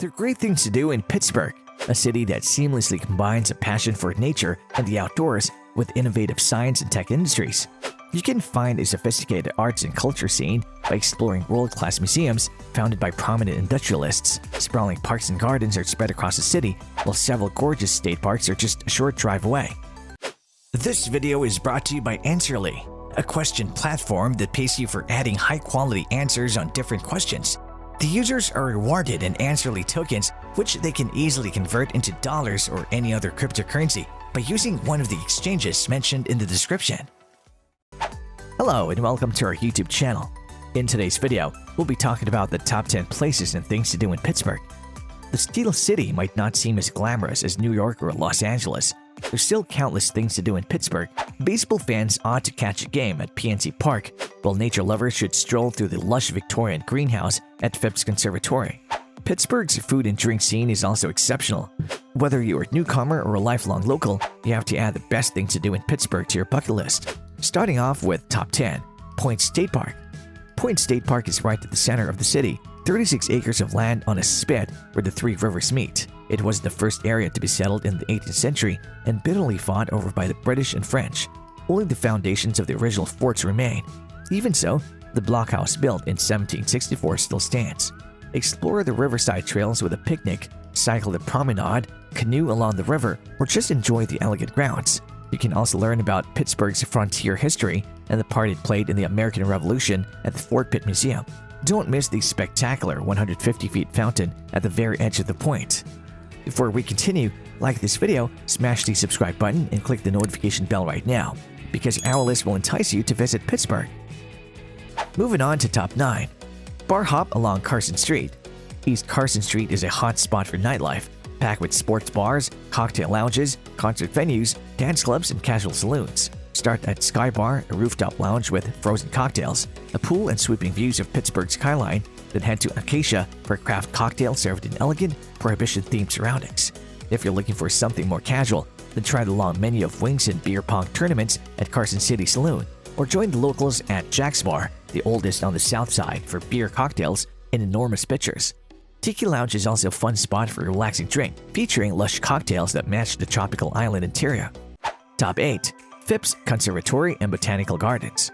There are great things to do in Pittsburgh, a city that seamlessly combines a passion for nature and the outdoors with innovative science and tech industries. You can find a sophisticated arts and culture scene by exploring world-class museums founded by prominent industrialists. Sprawling parks and gardens are spread across the city, while several gorgeous state parks are just a short drive away. This video is brought to you by Answerly, a question platform that pays you for adding high-quality answers on different questions. The users are rewarded in Answerly tokens, which they can easily convert into dollars or any other cryptocurrency by using one of the exchanges mentioned in the description. Hello and welcome to our YouTube channel. In today's video, we'll be talking about the top 10 places and things to do in Pittsburgh. The Steel City might not seem as glamorous as New York or Los Angeles. There's still countless things to do in Pittsburgh. Baseball fans ought to catch a game at PNC Park, while nature lovers should stroll through the lush Victorian greenhouse at FIPPS Conservatory. Pittsburgh's food and drink scene is also exceptional. Whether you're a newcomer or a lifelong local, you have to add the best things to do in Pittsburgh to your bucket list. Starting off with Top 10. Point State Park. Point State Park is right at the center of the city, 36 acres of land on a spit where the three rivers meet. It was the first area to be settled in the 18th century and bitterly fought over by the British and French. Only the foundations of the original forts remain. Even so, the blockhouse built in 1764 still stands. Explore the riverside trails with a picnic, cycle the promenade, canoe along the river, or just enjoy the elegant grounds. You can also learn about Pittsburgh's frontier history and the part it played in the American Revolution at the Fort Pitt Museum. Don't miss the spectacular 150-feet fountain at the very edge of the point. Before we continue, like this video, smash the subscribe button and click the notification bell right now, because our list will entice you to visit Pittsburgh. Moving on to Top 9. BARHOP along Carson Street. East Carson Street is a hot spot for nightlife, packed with sports bars, cocktail lounges, concert venues, dance clubs, and casual saloons. Start at Sky Bar, a rooftop lounge with frozen cocktails, a pool and sweeping views of Pittsburgh's skyline, then head to Acacia for a craft cocktail served in elegant, prohibition-themed surroundings. If you're looking for something more casual, then try the long menu of wings and beer pong tournaments at Carson City Saloon, or join the locals at Jack's Bar, the oldest on the south side, for beer cocktails and enormous pitchers. Tiki Lounge is also a fun spot for a relaxing drink, featuring lush cocktails that match the tropical island interior. Top 8. FIPPS Conservatory and Botanical Gardens.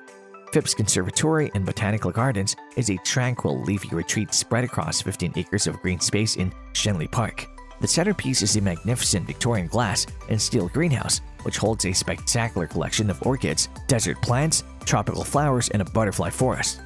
FIPPS Conservatory and Botanical Gardens is a tranquil, leafy retreat spread across 15 acres of green space in Shenley Park. The centerpiece is a magnificent Victorian glass and steel greenhouse, which holds a spectacular collection of orchids, desert plants, tropical flowers, and a butterfly forest.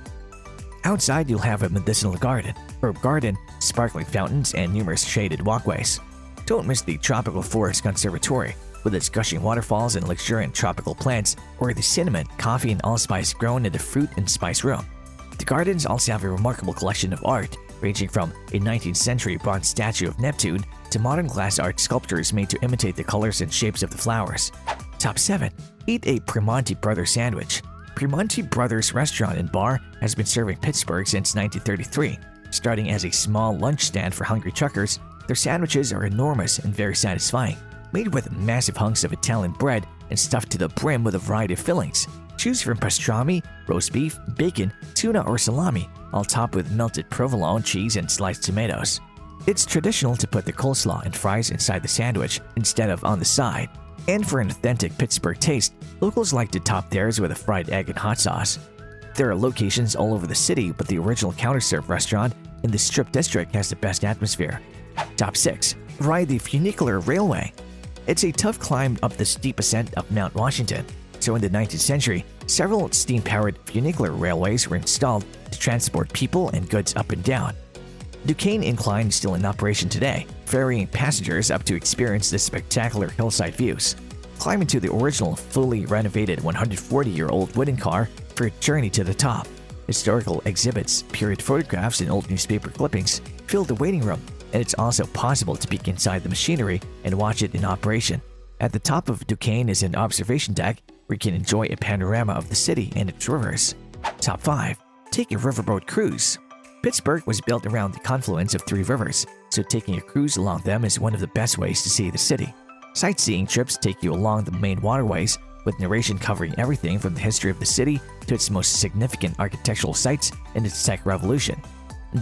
Outside, you'll have a medicinal garden, herb garden, sparkling fountains, and numerous shaded walkways. Don't miss the Tropical Forest Conservatory, with its gushing waterfalls and luxuriant tropical plants, or the cinnamon, coffee, and allspice grown in the fruit and spice room. The gardens also have a remarkable collection of art, ranging from a 19th century bronze statue of Neptune to modern glass art sculptures made to imitate the colors and shapes of the flowers. Top 7. Eat a Primanti Brothers sandwich. Primanti Brothers Restaurant and Bar has been serving Pittsburgh since 1933. Starting as a small lunch stand for hungry truckers, their sandwiches are enormous and very satisfying. Made with massive hunks of Italian bread and stuffed to the brim with a variety of fillings. Choose from pastrami, roast beef, bacon, tuna, or salami, all topped with melted provolone cheese and sliced tomatoes. It's traditional to put the coleslaw and fries inside the sandwich instead of on the side. And for an authentic Pittsburgh taste, locals like to top theirs with a fried egg and hot sauce. There are locations all over the city, but the original counter-serve restaurant in the Strip District has the best atmosphere. Top 6. Ride the Funicular Railway. It's a tough climb up the steep ascent of Mount Washington, so in the 19th century, several steam-powered funicular railways were installed to transport people and goods up and down. Duquesne Incline is still in operation today, ferrying passengers up to experience the spectacular hillside views. Climb into the original, fully renovated 140-year-old wooden car for a journey to the top. Historical exhibits, period photographs, and old newspaper clippings fill the waiting room, and it's also possible to peek inside the machinery and watch it in operation. At the top of Duquesne is an observation deck where you can enjoy a panorama of the city and its rivers. Top 5. Take a riverboat cruise. Pittsburgh was built around the confluence of three rivers, so taking a cruise along them is one of the best ways to see the city. Sightseeing trips take you along the main waterways, with narration covering everything from the history of the city to its most significant architectural sites and its tech revolution.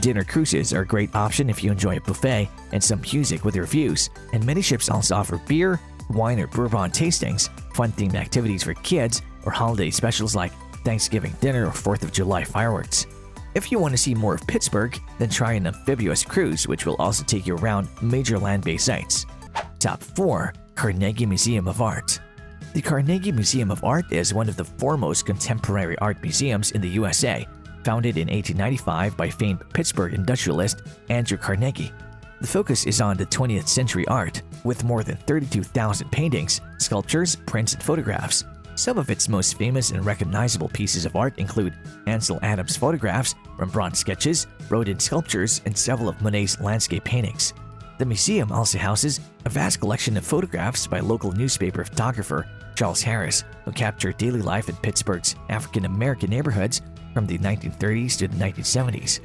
Dinner cruises are a great option if you enjoy a buffet and some music with reviews, and many ships also offer beer, wine or bourbon tastings, fun-themed activities for kids, or holiday specials like Thanksgiving dinner or 4th of July fireworks. If you want to see more of Pittsburgh, then try an amphibious cruise which will also take you around major land-based sites. Top 4. Carnegie Museum of Art. The Carnegie Museum of Art is one of the foremost contemporary art museums in the USA, founded in 1895 by famed Pittsburgh industrialist Andrew Carnegie. The focus is on the 20th century art, with more than 32,000 paintings, sculptures, prints, and photographs. Some of its most famous and recognizable pieces of art include Ansel Adams photographs, Rembrandt sketches, Rodin sculptures, and several of Monet's landscape paintings. The museum also houses a vast collection of photographs by local newspaper photographer Charles Harris, who captured daily life in Pittsburgh's African-American neighborhoods from the 1930s to the 1970s.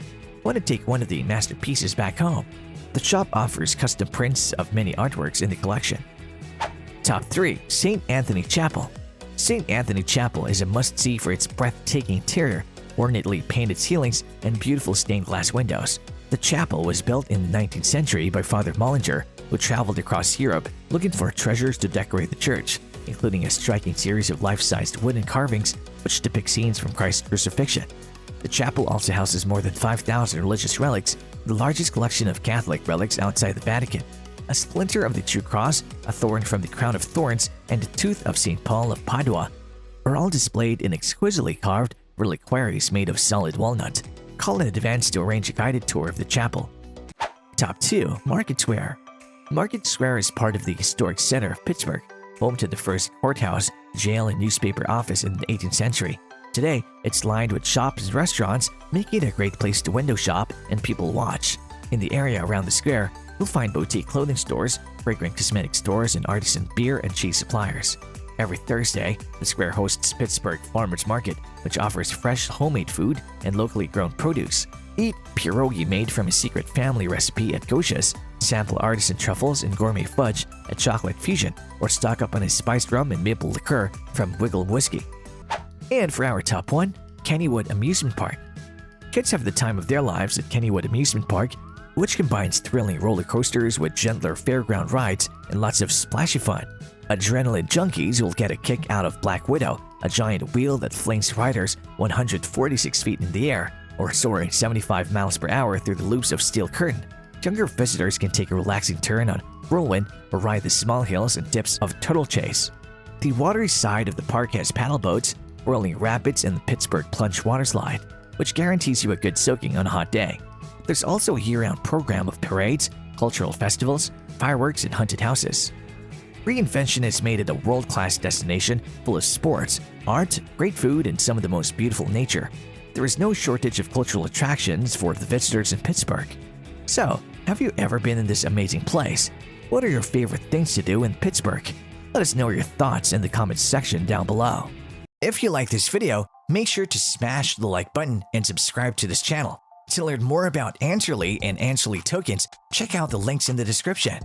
Want to take one of the masterpieces back home? The shop offers custom prints of many artworks in the collection. Top 3. St. Anthony Chapel. St. Anthony Chapel is a must-see for its breathtaking interior, ornately painted ceilings, and beautiful stained glass windows. The chapel was built in the 19th century by Father Mollinger, who traveled across Europe looking for treasures to decorate the church, including a striking series of life-sized wooden carvings which depict scenes from Christ's crucifixion. The chapel also houses more than 5,000 religious relics, the largest collection of Catholic relics outside the Vatican. A splinter of the True Cross, a thorn from the Crown of Thorns, and the tooth of St. Paul of Padua are all displayed in exquisitely carved reliquaries made of solid walnut. Call in advance to arrange a guided tour of the chapel. Top 2. Market Square. Market Square is part of the historic center of Pittsburgh, home to the first courthouse, jail, and newspaper office in the 18th century. Today, it's lined with shops and restaurants, making it a great place to window shop and people watch. In the area around the square, you'll find boutique clothing stores, fragrant cosmetic stores, and artisan beer and cheese suppliers. Every Thursday, the square hosts Pittsburgh Farmers Market, which offers fresh homemade food and locally grown produce. Eat pierogi made from a secret family recipe at Gosha's, sample artisan truffles and gourmet fudge at Chocolate Fusion, or stock up on a spiced rum and maple liqueur from Wiggle Whiskey. And for our top 1, Kennywood Amusement Park. Kids have the time of their lives at Kennywood Amusement Park, which combines thrilling roller coasters with gentler fairground rides and lots of splashy fun. Adrenaline junkies will get a kick out of Black Widow, a giant wheel that flings riders 146 feet in the air or soaring 75 miles per hour through the loops of steel curtain. Younger visitors can take a relaxing turn on Whirlwind or ride the small hills and dips of Turtle Chase. The watery side of the park has paddle boats, whirling rapids, and the Pittsburgh Plunge Water Slide, which guarantees you a good soaking on a hot day. There's also a year-round program of parades, cultural festivals, fireworks, and haunted houses. Reinvention has made it a world-class destination full of sports, art, great food, and some of the most beautiful nature. There is no shortage of cultural attractions for the visitors in Pittsburgh. So, have you ever been in this amazing place? What are your favorite things to do in Pittsburgh? Let us know your thoughts in the comments section down below. If you like this video, make sure to smash the like button and subscribe to this channel. To learn more about Answerly and Answerly tokens, check out the links in the description.